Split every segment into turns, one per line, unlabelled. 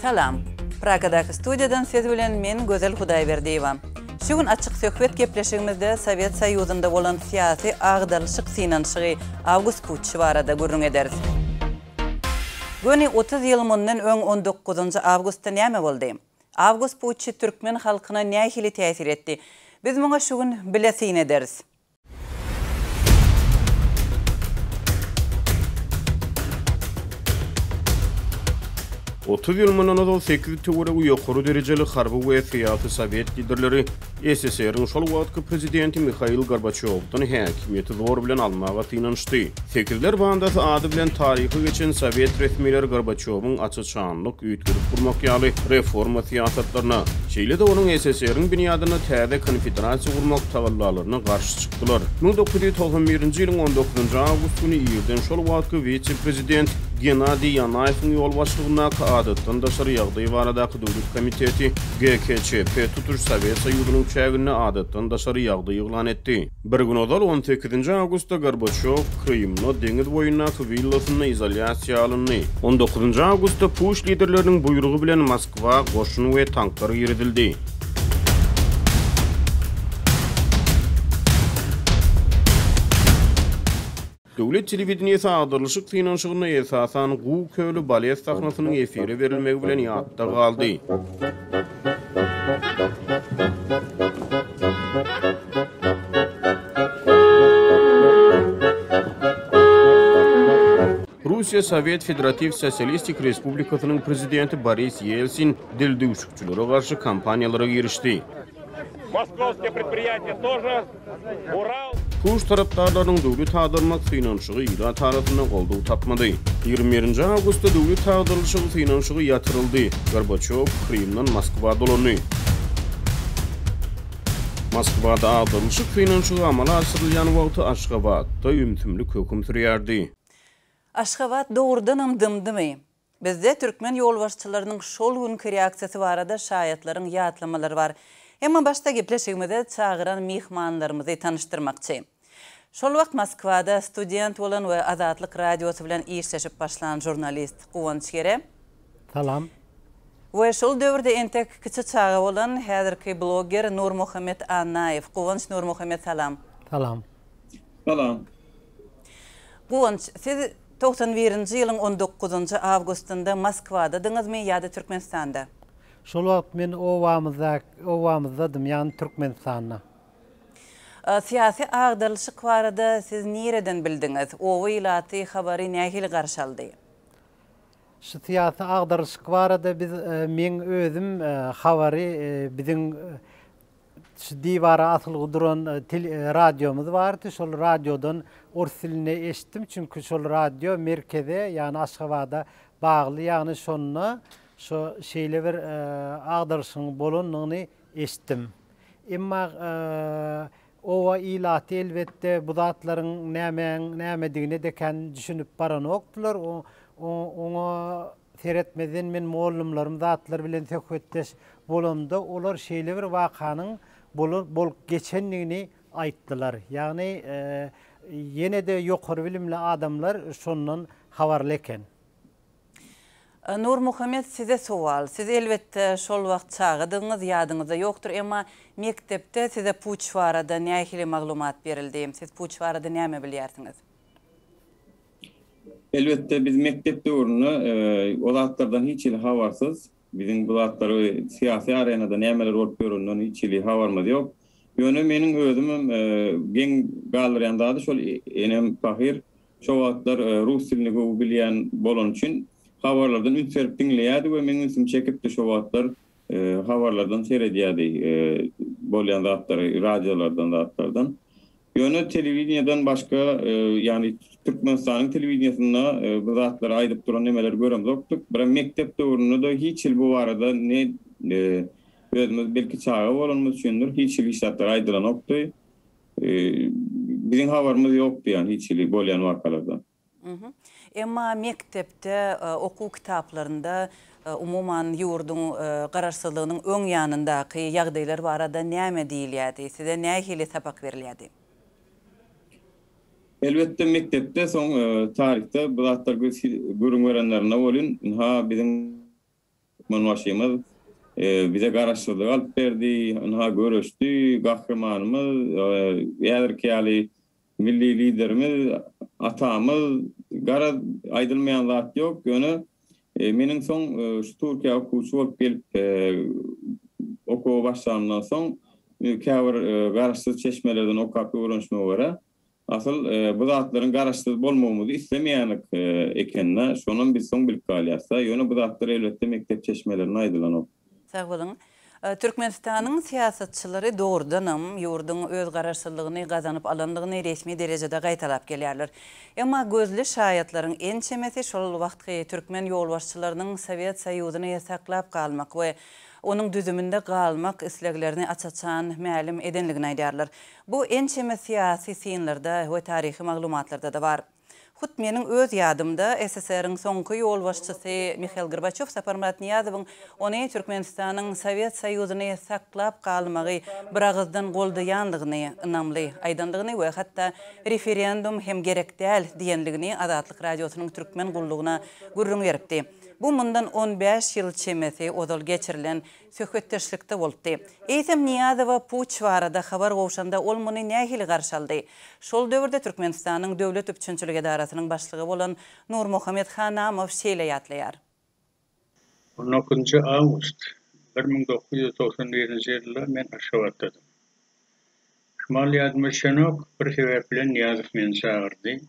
Salam. Praga'daki studiyadan siz bilen men Gözel Hudaýberdiyeva. Şugun açık söhbet gepleşigimizde Sovet Soýuzynda bolan siyasi agdalşyk synanşygy Awgust Puçy barada gurrun ederiz. Göni 30 ýyl mundan öň 19-njy awgustda näme boldy? Awgust Puçy türkmen halkyna nähili täsir etdi? Biz muňa şugun bilesin ederiz.
30 yıl mundan 8 töwere ýokary derejeli harby we syýasy Sowet liderleri SSR-iň şol wagtky prezidenti Mikhail Gorbaçowdan häkimiýeti zor bilen almaga tynanşdy. Sekirler bandasy ady bilen taryhy geçen Sowet resmileri Gorbaçowyň açyçanlyk üýtgürip gurmak ýaly reforma syýasatlaryna, şeýle de onuň SSR-iň binýadyna täze konfederasiýa gurmak tagallalaryna garşy çykdylar. 1991-nji ýylyň 19-njy awgust güni ýerden şol wagtky vice-prezident Gennadiy Yanayewiň ýol başlygyna adatdan daşary ýagdaý baradaky döwlet komiteti GKÇP tutuş Sowet Soýuzynyň çägine adatdan daşary ýagdaý ýylan etdi. Bir gün odal 18-nji awgustda Gorbaçow Krymny deňiz boýundaky villasyna izolasiýa alyndy. 19-njy awgustda Puç liderleriniň buýrugy bilen Moskwa goşun we tanklar ýeridildi. Döwlet telewizionyasy agdalşyk synanşygyna esasan Gu köylü balet sahnasynyň efiri berilmegi bilen ýatda galdy. Russiya Sovet Federativ Sosialistik Respublikasynyň prezidenti Boris Yeltsin dil düşükçülere garşy kampaniýalara girişdi.
Moskovskiy предприятия тоже Ural
Puç taraptarlarynyň döwlet agdarmak synanşygy ýyla tarapyndan goldaw tapmady. 21-nji awgustda döwlet agdarlyşygy synanşygy ýatyryldy. Gorbaçow Krymdan Moskwa dolany. Moskwada agdarlyşyk synanşygy amala asyrylýan wagty Aşgabatda ümtümlik höküm sürýärdi.
Aşgabat doğrudan dymdymy? Bizde türkmen ýolbaşçylarynyň şol günkü reaksiýasy barada şaýatlaryň ýatlamalary bar. Emma başta gepleşigimizde çağıran mihmanlarymyzy tanıştyrmakçy. Şol wagt Moskwada student bolan we Azatlyk radiosy bilen işleşip başlanan jurnalist Guwanç Gere.
Salam.
We şol döwürde entek kiçi çağı bolan häzirki blogger Nurmuhammed Anaýew. Guwanç Nurmuhammed salam.
Salam.
Salam.
Guwanç, siz 91-nji ýylyň 19-njy awgustynda Moskwada diňizmi ýa-da Türkmenistanda?
Şol wagt men owamyzdadym, ýani Türkmenistanda.
Siyasi agdalşyk barada siz nereden bildiňiz? Owa ýylaty habary nähili garşy aldy?
Şu siyasi agdarşyk barada biz men özüm habary biziň divara asylgy duran radiomuz bardy. Şol radiodan ors diline eşitdim, çünkü şol radio merkeze, ýani Aşgabatda bagly, ýani şonuna şu şeýle bir agdarşyň bolanyny eşitdim. Emma owa ýylaty elbetde bu zatlaryň nämedigine deken düşünüp baranokdular. Oňa seretmeden men mollumlarym zatlar bilen söhbetdeş bolanda olar şeýle bir wakanyň bol geçenligini aýtdylar. Ýagny ýene de ýokary bilimli adamlar şondan habarly eken.
Nurmuhammed, size sual. Siz elbette şol wagt çağıdyňyz ýadyňyzda ýokdur, emma mektepde size Puç barada nähili maglumat berildi? Siz Puç barada näme bilýärsiňiz?
Elbette biz mektepde urunu o zatlardan hiç ili havarsyz. Bizim bu zatlary siyasi arenada nämeler bolup görünýän hiç ili habarmady ýok. Ýöne meniň özümüm geň gallarýandady şol enem Tahir şo wagtlar rus dilini gowy bilýän bolan üçin habarlardan ünsürüp dinleýärdi we meniň isim çekipdi şo wagtlar habarlardan seredýärdi bolýan zatlary, radiolardan zatlardan. Ýöne telewiziýadan başga ýani Türkmenistanyň telewiziýasyna bu zatlary aýdyp duran nemeler göremzokdyk. Bir mektepde urunu da hiç il bu barada ne özümüz belki çağı bolanmyz üçindir hiç il işler aýdylanokdy. Biziň habarymyz ýokdy, ýani hiç il bolýan wakalardan.
Emma mektepde okuw kitaplarında umuman ýurdun garaşsyzlygynyň öň ýanyndaky ýagdaýlar barada näme diýilýärdi? Size nähili sabak berilýärdi?
Elbette mektepde son tarihte bu zatlar görüň verenlerine bolun ha bizim Türkmen başymyz bize garaşdyrlyk alyp berdi, ona görüşdi, gahrymanymyz, ýa-da milli liderimiz, atamyz, gara aýdylmaýan zat ýok. Ýöne meniň soň şu Türkiýe okuwçy bolup gelip okuw başlandan soň käbir garaşsyz çeşmelerden okap öwrenişme gara asıl bu zatlaryň garaşsyz bolmagyny islemeýänlik ekenine şonun biz soň bilip galýarsa, ýöne bu zatlar elbetde mektep çeşmelerini aýdylan.
Sağ bolun. Türkmenistanyň siýasatçylary doğrudanam ýurduň öz garaşsyzlygyny gazanyp alandygyny resmi derejede gaýtalap gelýärler. Emma gözli şaýatlaryň en çemesi şol wagtky türkmen ýolbaşçylarynyň Sowet Soýuzyny saklap galmak we onun düzümünde galmak isleglerini açaçan mälim edenligini aýdýarlar. Bu en çemes siyasi sinlerde we taryhy maglumatlarda da bar. Hut menin öz yadımda SSR-in soňky ýolbaşçysy Mikhail Gorbaçov Saparmurat Niyazowyň ony Türkmenistanyň Sowet Soýuzyny saklap galmagy bir agızdan goldaýandygyny ynamly aýdandygyny we hatda referendum hem gerek däl diýenligini Azatlyk radiosynyň türkmen gullugyna gurrun beripdi. Bu mundan 15 ýyl çemesi odal geçirilen söhbetdeşlikde bolupdy. Eýsem Niyazowa puç barada habar gowşanda ol muny nähili garşy aldy. Şol döwürde Türkmenistanyň döwlet üçinçilik edarasynyň başlygy bolan Nurmuhammed Hanamow şeýle ýatlaýar.
10 awgust 1991-nji ýylda men Aşgabatdadym. Şumal ýazmaşynok bir sebep bilen Niyazow meni çağırdy.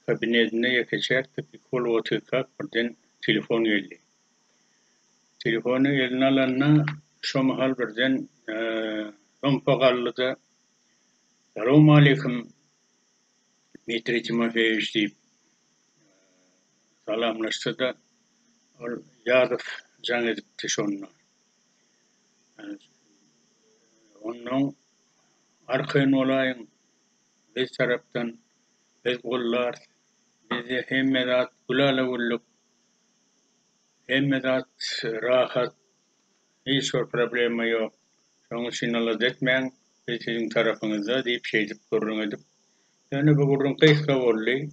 Kabinetine ýekeçerdi, kol otyka birden telefon geldi. Telefonu eline alanna şu mahal birden Rompagallı'da Assalamu alaikum Dmitri Timofeyevich deyip salamlaştı da Yazıf can edipti şonuna. Onun arkayın olayın biz taraftan biz gollar bizi hemmedat gulala gulluk hemmedat rahat hiç bir problemi yok. Şoň üçin alad etmeň biz sizin tarapyňyzda diýip şeýdip gurrun edip. Yani bu gurrun kysga boldy.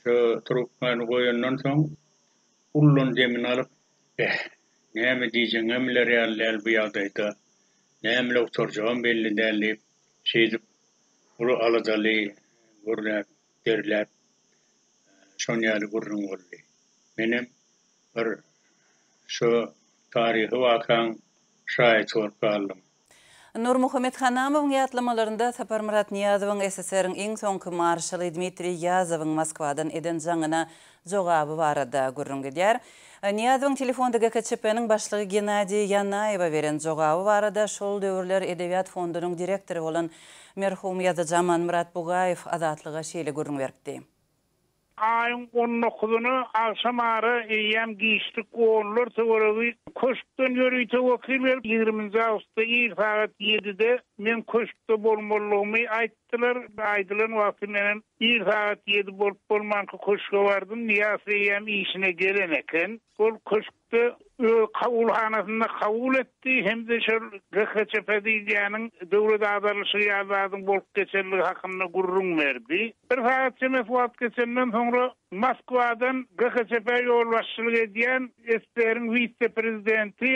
Şu trupmany goýandan soň ullun demin alyp näme diýjeň emler ýaly bu ýagdaýda näme oturjagam belli däl diýip şeýdip bunu aladaly gurrun derläp şoň ýaly gurrun boldy. Menim bir şu tarihi wakan şahit bolup galdym.
Nurmuhammed Hanamowyň ýatlamalарynda Saparmurat Niyazowyň SSR-in iň soňky marşaly Dmitri Yazowyň Moskwadan eden jaňyna jogaby barada gurrun edýär. Niyazowyň telefonda GKÇP-niň başlygy Gennadiy Yanaýewa beren jogaby barada şol döwürler Edebiýat fondunyň direktori bolan merhum ýazyjy Murat Bugaýew Azatlyga şeýle gurrun beripdi.
Ayın 19'unu akşamarı eyyem giyiştik oğullar tevaravi koşuktan yürüyte vakiller 20. Ağustos'ta ilk saat 7'de men koşukta bolmalığımı aydılan vaktinden ilk saat 7 bolup bolmanka koşuğa vardım. Niyası eyyem işine gelen eken. Bol koşukta kavulhanasında kavul etti. Hem de şöyle GKÇP diýýäniň döwlet adalyşy ýazadyň bolup geçerligi hakynda gurrun berdi. Bir saat çemes wagt geçenden soňra Moskwadan GKÇP ýolbaşçylyk edýän SSR-in vice-prezidenti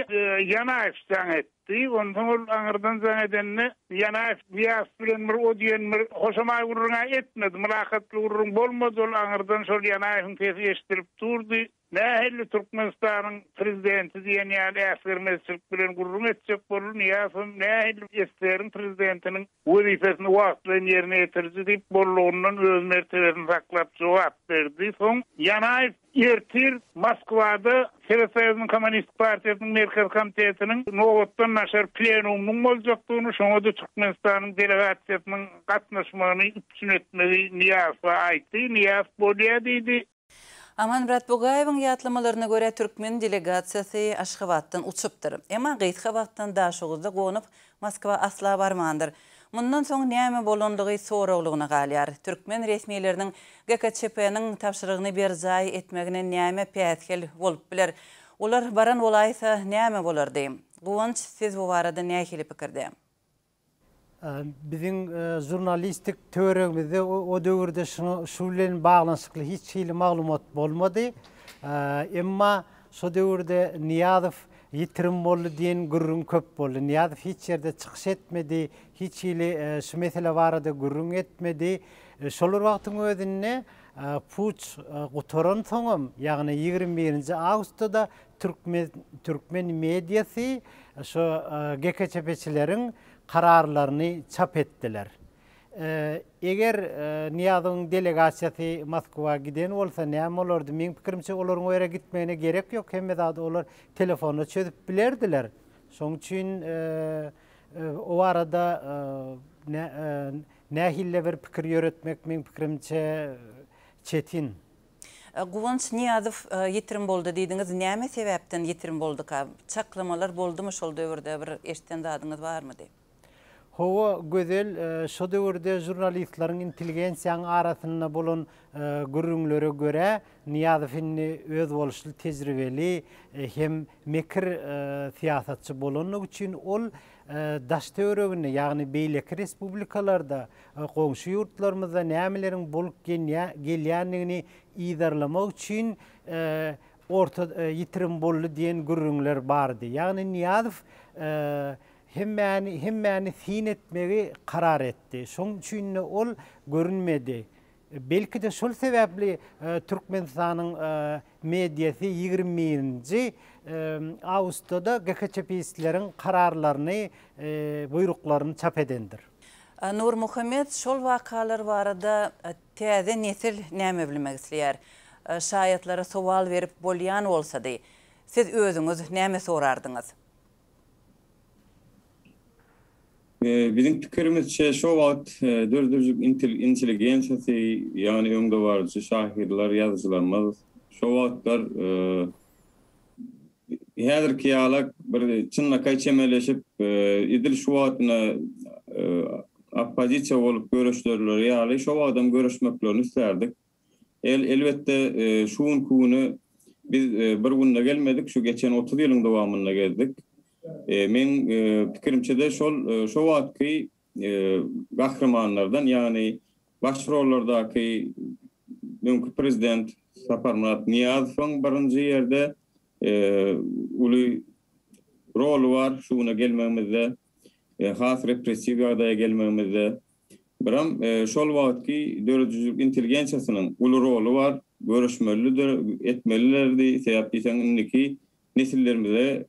Yanaýew jaň etdi. Ondan ol aňyrdan jaň edenne Yanaýew biýas bilen bir o diýen hoşamaý gurruna etmedi. Mülakatly gurrun bolmady. Ol aňyrdan şol Yanaýewiň sesi eşdilip durdy. Nähili Türkmenistanyň prezidenti diýen ýaly äsgermezçilik bilen gurrun etjek bolun ýa-da nähili SSR-in prezidentiniň wezifesini wagtlyň ýerine ýetirdi diýip bollugynyň öz mertebesini saklap jogap berdi. Soň Yanaýew ertir Moskwada Sowet Soýuzynyň Kommunist Partiýasynyň merkez komitetiniň nowatdan naşar plenumyň boljakdygyny şoňa da Türkmenistanyň delegasiýasynyň gatnaşmagyny üpçün etmegi Niyazowa aýtdy. Niyazow bolýa diýdi.
Murat Bugaýewiň ýatlamalarına göre Türkmen delegasiýasy Aşgabatdan uçupdyr. Emma gyýtga wagtdan daşuguzda gonyp Moskwa asla barmandyr. Mundan soň näme bolandygy soraglygyna galýar. Türkmen resmiýetleriniň GKÇP-niň tapşyrygyny berjaý etmegine näme pätgel bolup biler? Olar baran bolaýsa näme bolardy? Guwanç siz bu barada nähili pikirde?
Bizim jurnalistik töweregimizde o döwürde şu bilen baglanşykly hiç hili maglumat bolmady. Emma şu döwürde Niyazow yitirim boldy diýen gürrüň köp boldy. Niýazow hiç ýerde çykyş etmedi, hiç ile şu mesele barada gürrüň etmedi. Şolar wagtyň özünde puç gutoran soňam, ýagny 21-nji awgustda Türkmen mediýasy şu GKÇP'çileriň kararlaryny çap etdiler. Eger Niýazowyň delegasiýasy Moskwa giden bolsa näme bolardy? Meň pikirimçe olaryň o ýere gitmegine gerek ýok. Hemme zat olar telefonu çözüp bilerdiler. Şoň üçin o arada nähille bir pikir ýöretmek meň pikirimçe çetin.
Guwanç Niýazow ýetirim boldy diýdiňiz. Näme sebäpden ýetirim boldy? Çaklamalar boldymy şol döwürde bir eşiten zadyňyz barmy?
Howa gözel şu döwürde jurnalistleriň intelligensiýaň arasynda bolan gürrüňlere göre Niýazow öz boluşly tejribeli hem mekir siýasatçy bolanyň üçin ol daş töwereginde, ýagny beýleki respublikalarda, goňşy ýurtlarymyzda nämeleriň bolup gelýändigini iýdarlamak üçin orta ýitirim boldy diýen gürrüňler bardy. Ýagny Niýazow hemmeni sin etmegi karar etti. Şoň üçin ol görünmedi. Belki de şol sebäpli Türkmenistanyň mediýasy 20-nji awgustda GKÇP'çileriň kararlaryny, buyruklaryny çap edendir.
Nur Muhammed, şol wakalar barada täze nesil näme bilmek isleýär? Şaýatlara sowal berip bolýan bolsady, siz özüňiz näme sorardyňyz?
Bizim pikirimizçe şu wagt dördüjük intelligensiýasy, ýagny öňde barjy şahirler, ýazgylarymyz şu wagtlar häzirki ýalak bir çynlaka çemeleşip idil şu wagtyna oppozisiýa bolup görüşlerler ýaly şu wagtdan görüşmeklerini islerdik. Elbetde şuň kuny biz bir günde gelmedik, şu geçen 30 ýylyň dowamynda geldik. Men pikirimçe de şu wagtky gahramanlardan, ýagny baş rollardaky prezident Saparmurat Niýazowyň birinji ýerde uly rol var şuna gelmemizde, has repressiv ýagdaýa gelmemizde. Biram şol wagtky döwlet intelligensiýasynyň uly rolu var, görüşmelidir, etmelilerdi. Sebäpli indiki nesillerimize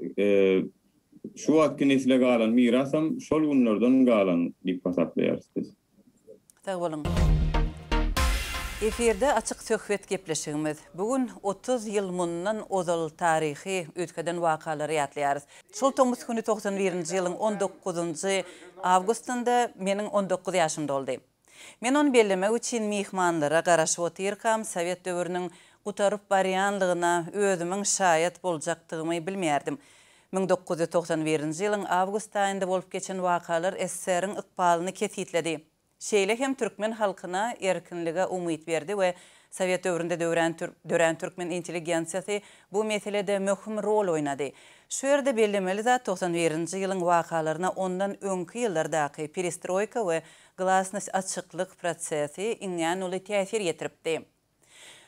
şu wagtky nesile galan mirasam şol günlerden galan diýip hasaplaýarys.
Sag bolun. Efirde açık söhbet gepleşigimiz. Bugün 30 ýyl mundan ozal tarihi ötkeden wakalary ýatlaýarys. Şol Tomuz güni 91-nji ýylyň 19-njy awgustynda meniň 19 ýaşym doldy. Men onu bellemek üçin mihmanlara garaşyp otyrkam, Sowet döwrüniň gutaryp barýanlygyna özümiň şaýat boljakdygymy bilmeýärdim. 1991-nji ýylyň awgust aýynda bolup geçen wakalar SSR-iň ykbalyny kesitledi. Şeýle hem türkmen halkyna erkinlige umyt berdi we Sowet döwründe döwran türkmen intelligensiýasy bu meselede möhüm rol oýnady. Şu ýerde bellemeli zat 91-nji ýylyň wakalaryna ondan öňki ýyllardaky perestroýka we glasnost açyklyk prosesi iňňän uly täsir ýetiripdi.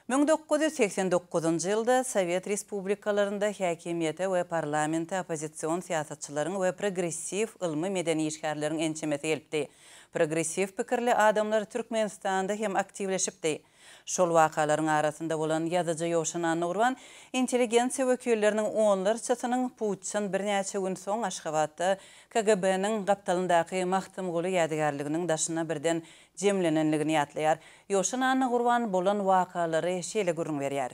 1989-njy ýylda Sowet respublikalarynda häkimiýete we parlamente opozisiýon siýasatçylaryň we progressiv ilmi medeni işgärleriň ençemesi gelipdi. Progressiv pikirli adamlar Türkmenistanda hem aktivleşipdi. Şol wakalaryň arasynda bolan ýazyjy Ýowşan Anugurwan intelligensiýa wekilleriniň onlarçasynyň puçsan birnäçe gün soň Aşgabatda KGB-niň gaptalyndaky Mahtum Guly ýadygarlyginiň daşyna birden jemlenenligini ýatlaýar. Ýowşan Anugurwan bolan wakalary şeýle görüň berýär.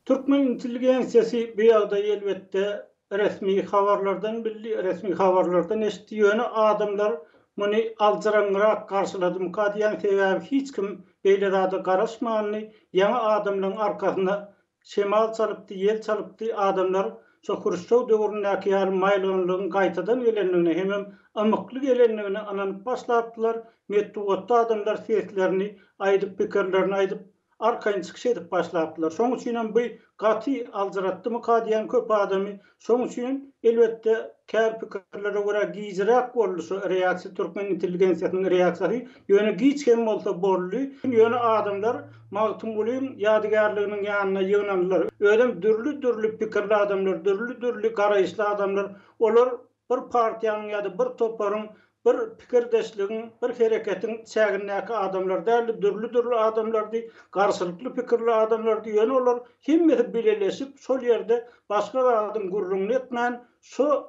Türkmen intelligensiýasy bu ýagda elbetde resmi habarlardan bildi, resmi habarlardan eşitdiýeni adamlar muny aljarangyrak karşyladym diýen sebäbi hiç kim beýle zada garaşmany, ýa adamlaryň arkasyna şemal çalypdy, ýel çalypdy, adamlar şu Hurşow döwründäki maýlanlygyň gaýtadan gelenligini hem amykly gelenligini ananyp başlapdylar. Metdugatda adamlar seslerini aýdyp, pikirlerini aýdyp, arkayın çıkış edip başladılar. Şoň üçin bu gaty alzyratdy mı kadiyan köp adamy. Şoň üçin elbetde kär pikirlere görä gizrak boldy şu reaksiýa türkmen intelligensiýasynyň reaksiýasy ýöne giçken bolsa boldy. Ýöne adamlar magtym bolýan ýadygarlygynyň ýanyna ýöňlendiler. Ödem dürli pikirli adamlar, dürli garaýşly adamlar, olar bir partiýanyň ýa-da bir toparyň bir pikirdeşligiň, bir hereketin çägindäki adamlar däl, dürli adamlardy, garşylykly pikirli adamlardy. Ýöne olar hemmeti bileleşip şol ýerde başga adam gurrunly etmän şu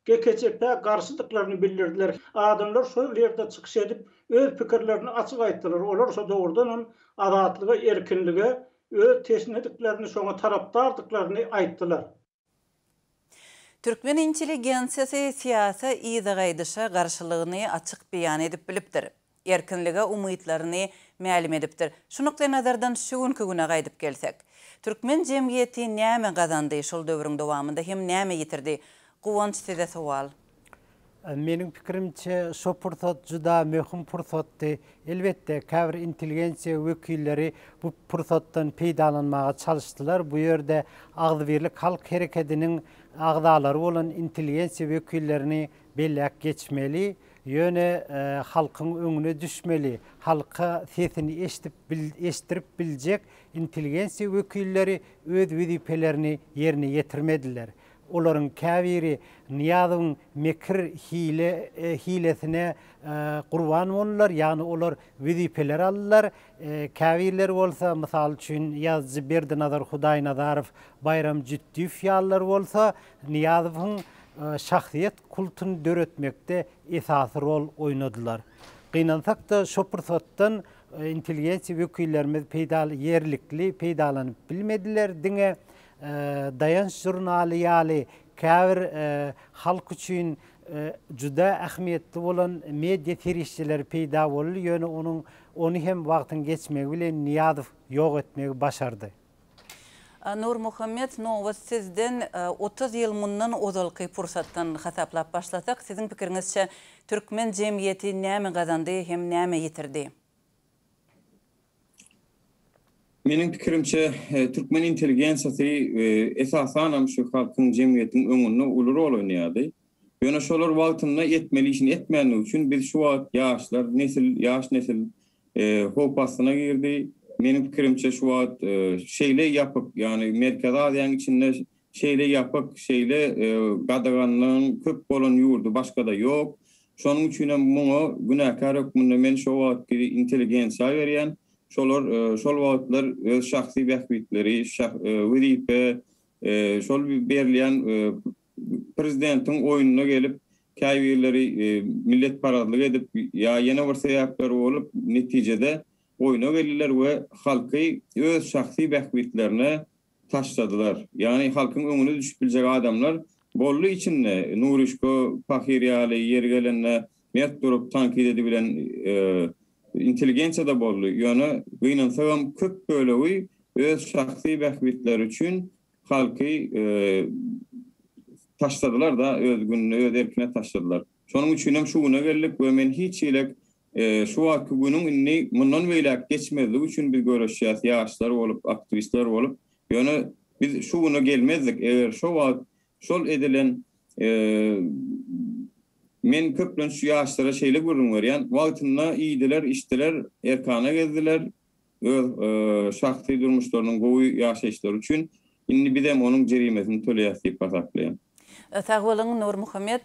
GKCP garşylyklaryny bildirdiler. Adamlar şol ýerde çykyş edip öz pikirlerini açyk aýtdylar. Olar şo dogrudan azatlyga, erkinlige, öz teşnediklerini, şoňa tarapdardyklaryny aýtdylar.
Türkmen intelligensiyasi siyasa ýygyşa garşylygyny açyk beýan edip bilipdir. Erkinlige umytlaryny ma'lum edipdir. Şu nokta nazardan şu günkü güne gaýdyp gelsek, Türkmen jemgyýeti näme gazandy şol döwrüň dowamında hem näme ýitirdi? Guwanç size sual.
Mening pikirimçe şu pursat juda möhüm pursatdy. Elbetde käbir intelligensiýa wekilleri bu pursatdan peýdalanmaga çalışdylar. Bu ýerde agdybirlik halk hereketiniň agdalary bolan intelligensiýa wekillerini bellek geçmeli. Ýöne halkyň öňüne düşmeli. Halka sesini eşitdirip biljek intelligensiýa wekilleri öz wezipelerini ýerine ýetirmediler. Olaryň käbiri Niýazyň mekir hilesine gurban bolýar, ýani olar wezipeler aldylar. Käbirler bolsa, mysal üçin ýazgy Berdinazar Hudaýnazarow, Bayram Jütdüýew ýallar bolsa, Niýazyň şahsiýet kultuny döretmekde esasy rol oýnadylar. Gynansak-da şo pursatdan intelligensiýa wekillerimiz ýerlikli peýdalanyp bilmediler diňe. Dayanç jurnaly ýaly käbir halk üçin juda ähmiýetli bolan media terişçiler peýda boldy. Ýöne onu hem wagtyň geçmegi bilen Niýazow ýok etmegi başardy.
Nur Muhammed, sizden 30 ýyl mundan ozalky pursatdan hasaplap başlasak, sizin pikiriňizçe Türkmen jemgyýeti näme gazandy hem näme ýitirdi?
Mening pikirimçe Türkmen intelligensiýasy esasan şu halkyň jemgyýetiniň öňünde uly rol oýnaýardy. Ýöne şolar wagtynda etmeli işini etmänligi üçin biz şu wagt ýaş nesil hopasyna girdi. Mening pikirimçe şu wagt şeýle ýapyp, ýani Merkez Aziýanyň içinde şeýle ýapyp, şeýle gadaganlygyň köp bolan ýurdu, başga da ýok. Şonuň üçin muňa günäkär hökmünde men şu wagt intelligensiýa berýän. Şol wagtlar öz şahsy bähbitleri, wezipe, şol berilýän prezidentiň oýununa gelip käbirleri millet paradlyk edip ýa ýene bir sebäpler bolup netijede oýuna geldiler we halky öz şahsy bähbitlerine taşladylar. Ýani halkyň öňüne düşüp biljek adamlar bolly içinde Nurişko, Pahirýaly, ýergelenle mert durup tankid edibilen intelligensiýa da boldy. Ýöne gynansaňam köp böleği öz şahsy bähbitleri üçin halky taşladylar da öz gününe, öz erkine taşladylar. Şonuň üçin hem şu güne geldik we men hiç ýylek şu wagty günüň inni mundan beýlek geçmezligi üçin biz görüşýäs, ýaşlar bolup, aktivistler bolup. Ýöne biz şu güne gelmezdik. Eger şu wagt şol edilen men köplen şu ýaşlara şeýle görüň berýän, wagtynda iýdiler, işdiler, erkana gezdiler, şahsy durmuşlarynyň gowy ýaşaýşlary üçin indi bizem onuň jerimesini töleýäs diýip basaklaýan.
Sag bolun Nur Muhammed.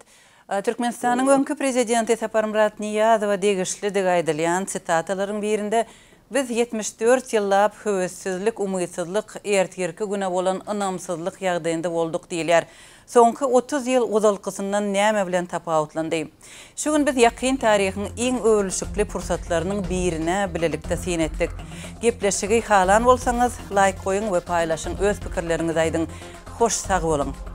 Türkmenistanyň öňkü prezidenti Saparmurat Niýazow degişli aýdylýan sitataryň birinde biz 74 ýyllap höwessizlik, umytsyzlyk, ertirki güne bolan ynamsyzlyk ýagdaýynda bolduk diýilýär. Soňky 30 ýyl ozalkysyndan näme bilen tapawutlandy? Şu gün biz ýakyn taryhyň iň öwrülşikli pursatlarynyň birine bilelikde sen etdik. Gepleşigi halan bolsaňyz, like goýuň we paýlaşyň, öz pikirleriňizi aýdyň. Hoş sag bolun.